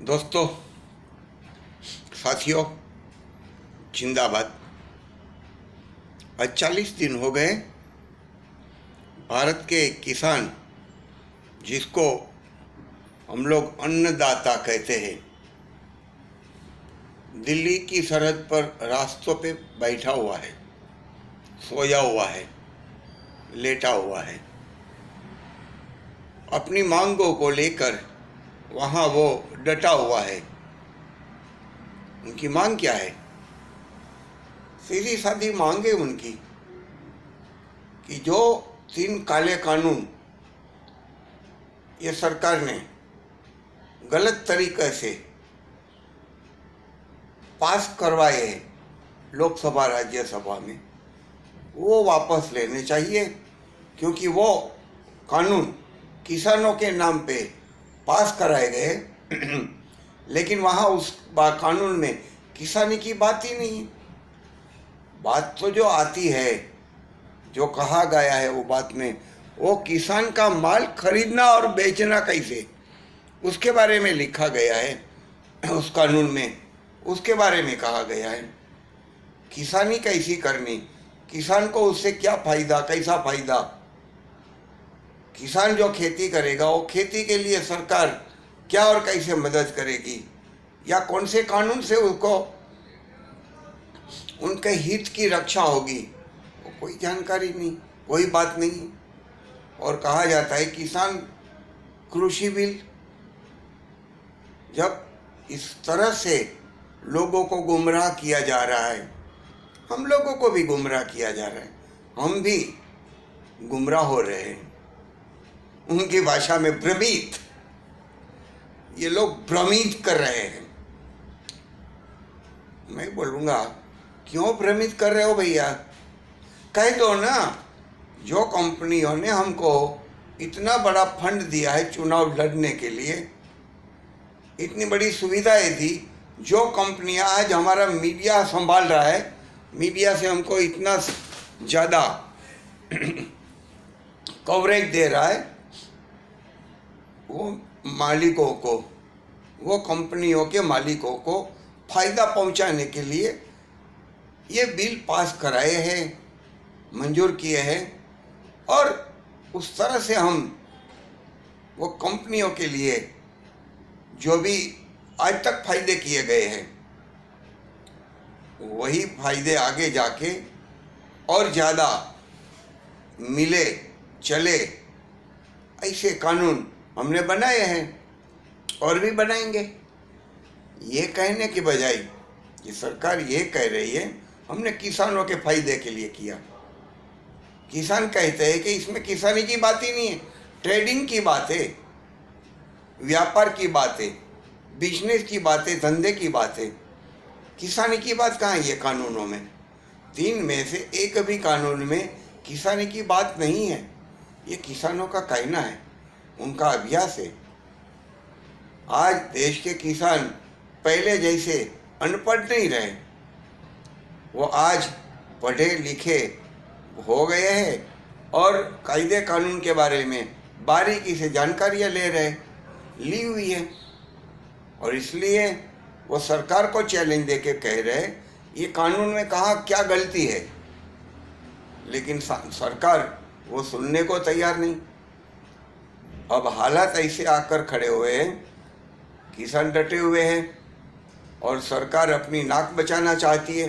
दोस्तों, साथियों, जिंदाबाद। आज 40 दिन हो गए भारत के किसान, जिसको हम लोग अन्नदाता कहते हैं, दिल्ली की सरहद पर रास्तों पे बैठा हुआ है, सोया हुआ है, लेटा हुआ है। अपनी मांगों को लेकर वहाँ वो डटा हुआ है। उनकी मांग क्या है? सीधी सादी मांग है उनकी कि जो 3 काले कानून ये सरकार ने गलत तरीके से पास करवाए हैं लोकसभा राज्यसभा में, वो वापस लेने चाहिए, क्योंकि वो कानून किसानों के नाम पे पास कराए गए लेकिन वहाँ उस कानून में किसानी की बात ही नहीं। बात तो जो आती है, जो कहा गया है वो बात में, वो किसान का माल खरीदना और बेचना कैसे, उसके बारे में लिखा गया है उस कानून में। उसके बारे में कहा गया है किसानी कैसी करनी, किसान को उससे क्या फ़ायदा, कैसा फ़ायदा। किसान जो खेती करेगा वो खेती के लिए सरकार क्या और कैसे मदद करेगी, या कौन से कानून से उसको उनके हित की रक्षा होगी, वो कोई जानकारी नहीं, कोई बात नहीं। और कहा जाता है किसान कृषि बिल। जब इस तरह से लोगों को गुमराह किया जा रहा है, हम लोगों को भी गुमराह किया जा रहा है, हम भी गुमराह हो रहे हैं। उनकी भाषा में भ्रमित, ये लोग भ्रमित कर रहे हैं। मैं बोलूँगा, क्यों भ्रमित कर रहे हो भैया? कह दो ना, जो कंपनियों ने हमको इतना बड़ा फंड दिया है चुनाव लड़ने के लिए, इतनी बड़ी सुविधाएं दी, जो कंपनियां आज हमारा मीडिया संभाल रहा है, मीडिया से हमको इतना ज़्यादा कवरेज दे रहा है, वो मालिकों को, वो कंपनियों के मालिकों को फ़ायदा पहुंचाने के लिए ये बिल पास कराए हैं, मंजूर किए हैं। और उस तरह से हम वो कंपनियों के लिए जो भी आज तक फ़ायदे किए गए हैं, वही फ़ायदे आगे जाके और ज़्यादा मिले चले, ऐसे कानून हमने बनाए हैं और भी बनाएंगे। ये कहने के बजाय ये सरकार ये कह रही है हमने किसानों के फायदे के लिए किया। किसान कहते हैं कि इसमें किसानी की बात ही नहीं है, ट्रेडिंग की बात है, व्यापार की बात है, बिजनेस की बात है, धंधे की बात है। किसानी की बात कहाँ है ये कानूनों में? 3 में से एक भी कानून में किसानी की बात नहीं है। ये किसानों का कहना है, उनका अभ्यास है। आज देश के किसान पहले जैसे अनपढ़ नहीं रहे, वो आज पढ़े लिखे हो गए हैं और कायदे कानून के बारे में बारीकी से जानकारियाँ ली हुई है। और इसलिए वो सरकार को चैलेंज देके कह रहे हैं ये कानून में कहाँ क्या गलती है, लेकिन सरकार वो सुनने को तैयार नहीं। अब हालात ऐसे आकर खड़े हुए हैं, किसान डटे हुए हैं और सरकार अपनी नाक बचाना चाहती है,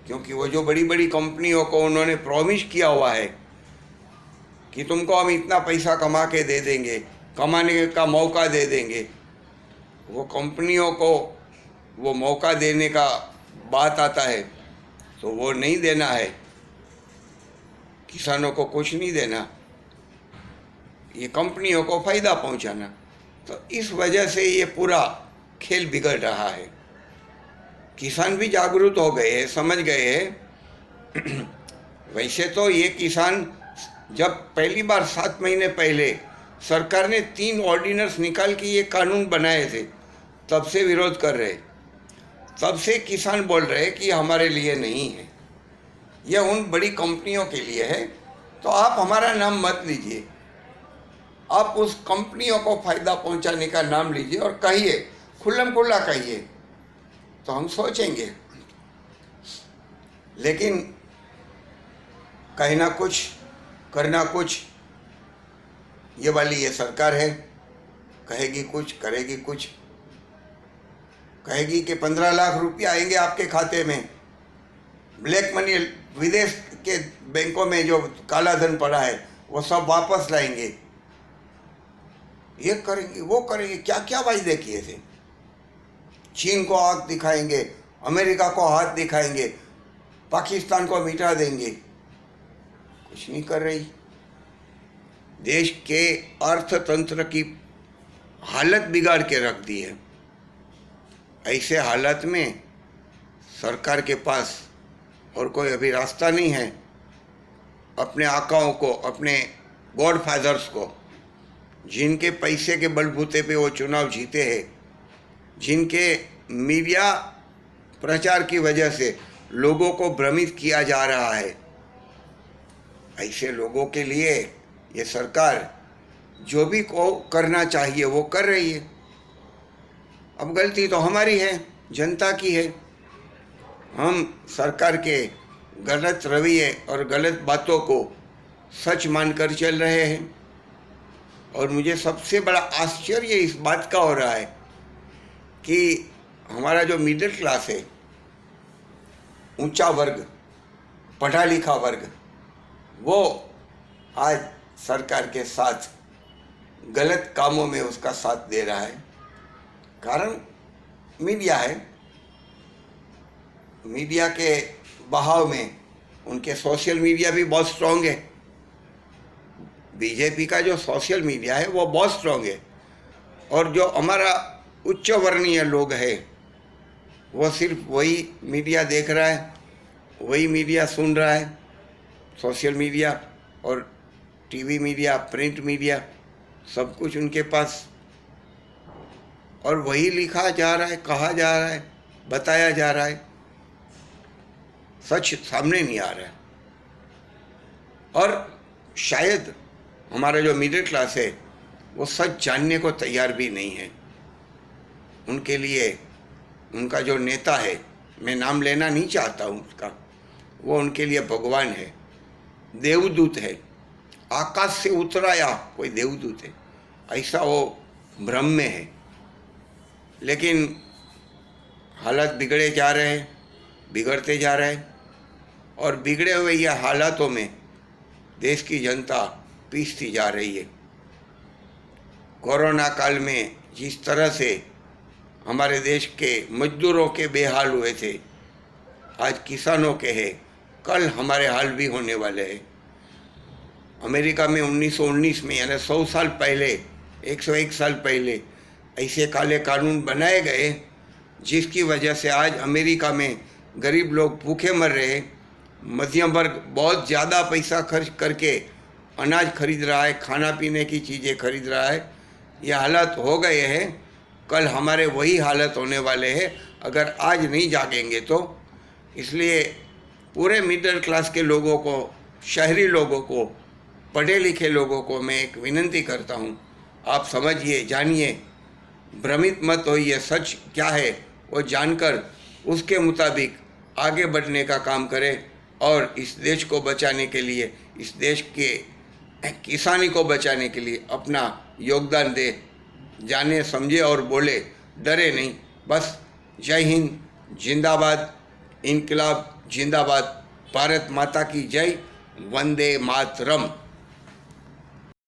क्योंकि वो जो बड़ी बड़ी कंपनियों को उन्होंने प्रॉमिस किया हुआ है कि तुमको हम इतना पैसा कमा के दे देंगे, कमाने का मौका दे देंगे, वो कंपनियों को वो मौका देने का बात आता है तो वो नहीं देना है, किसानों को कुछ नहीं देना, ये कंपनियों को फ़ायदा पहुंचाना। तो इस वजह से ये पूरा खेल बिगड़ रहा है। किसान भी जागरूक हो गए हैं, समझ गए हैं। वैसे तो ये किसान जब पहली बार 7 महीने पहले सरकार ने 3 ऑर्डिनेंस निकाल के ये कानून बनाए थे, तब से विरोध कर रहे, तब से किसान बोल रहे कि हमारे लिए नहीं है, ये उन बड़ी कंपनियों के लिए है। तो आप हमारा नाम मत लीजिए, आप उस कंपनियों को फ़ायदा पहुंचाने का नाम लीजिए और कहिए खुल्लम खुल्ला कहिए तो हम सोचेंगे, लेकिन कहना कुछ करना कुछ, ये वाली ये सरकार है, कहेगी कुछ करेगी कुछ। कहेगी कि 15 लाख रुपया आएंगे आपके खाते में, ब्लैक मनी विदेश के बैंकों में जो काला धन पड़ा है वो सब वापस लाएंगे, ये करेंगे वो करेंगे, क्या क्या वायदे किए थे। चीन को आंख दिखाएंगे, अमेरिका को हाथ दिखाएंगे, पाकिस्तान को मिटा देंगे, कुछ नहीं कर रही। देश के अर्थतंत्र की हालत बिगाड़ के रख दी है। ऐसे हालत में सरकार के पास और कोई अभी रास्ता नहीं है अपने आकाओं को, अपने गॉडफादर्स को, जिनके पैसे के बलबूते पे वो चुनाव जीते हैं, जिनके मीडिया प्रचार की वजह से लोगों को भ्रमित किया जा रहा है। ऐसे लोगों के लिए ये सरकार जो भी को करना चाहिए वो कर रही है। अब गलती तो हमारी है, जनता की है। हम सरकार के गलत रवैये और गलत बातों को सच मानकर चल रहे हैं। और मुझे सबसे बड़ा आश्चर्य इस बात का हो रहा है कि हमारा जो मिडिल क्लास है, ऊंचा वर्ग, पढ़ा लिखा वर्ग, वो आज सरकार के साथ गलत कामों में उसका साथ दे रहा है। कारण मीडिया है, मीडिया के बहाव में उनके सोशल मीडिया भी बहुत स्ट्रॉन्ग है। बीजेपी का जो सोशल मीडिया है वो बहुत स्ट्रॉन्ग है, और जो हमारा उच्च वर्णीय लोग है वो सिर्फ वही मीडिया देख रहा है, वही मीडिया सुन रहा है, सोशल मीडिया और टीवी मीडिया, प्रिंट मीडिया, सब कुछ उनके पास, और वही लिखा जा रहा है, कहा जा रहा है, बताया जा रहा है, सच सामने नहीं आ रहा है। और शायद हमारा जो मिडिल क्लास है वो सच जानने को तैयार भी नहीं है। उनके लिए उनका जो नेता है, मैं नाम लेना नहीं चाहता हूँ उसका, वो उनके लिए भगवान है, देवदूत है, आकाश से उतराया कोई देवदूत है, ऐसा वो भ्रम में है। लेकिन हालात बिगड़े जा रहे हैं, बिगड़ते जा रहे हैं, और बिगड़े हुए ये हालातों में देश की जनता पीसती जा रही है। कोरोना काल में जिस तरह से हमारे देश के मजदूरों के बेहाल हुए थे, आज किसानों के हैं, कल हमारे हाल भी होने वाले हैं। अमेरिका में 1919 में, यानी 100 साल पहले, 101 साल पहले ऐसे काले कानून बनाए गए जिसकी वजह से आज अमेरिका में गरीब लोग भूखे मर रहे हैं। मध्यम वर्ग बहुत ज़्यादा पैसा खर्च करके अनाज खरीद रहा है, खाना पीने की चीज़ें खरीद रहा है। ये हालत हो गए हैं, कल हमारे वही हालत होने वाले हैं अगर आज नहीं जागेंगे तो। इसलिए पूरे मिडिल क्लास के लोगों को, शहरी लोगों को, पढ़े लिखे लोगों को मैं एक विनती करता हूँ, आप समझिए, जानिए, भ्रमित मत होइए, सच क्या है वो जानकर उसके मुताबिक आगे बढ़ने का काम करें और इस देश को बचाने के लिए, इस देश के किसानी को बचाने के लिए अपना योगदान दे। जाने समझे और बोले, डरे नहीं। बस जय हिंद, जिंदाबाद, इनकलाब जिंदाबाद, भारत माता की जय, वंदे मातरम।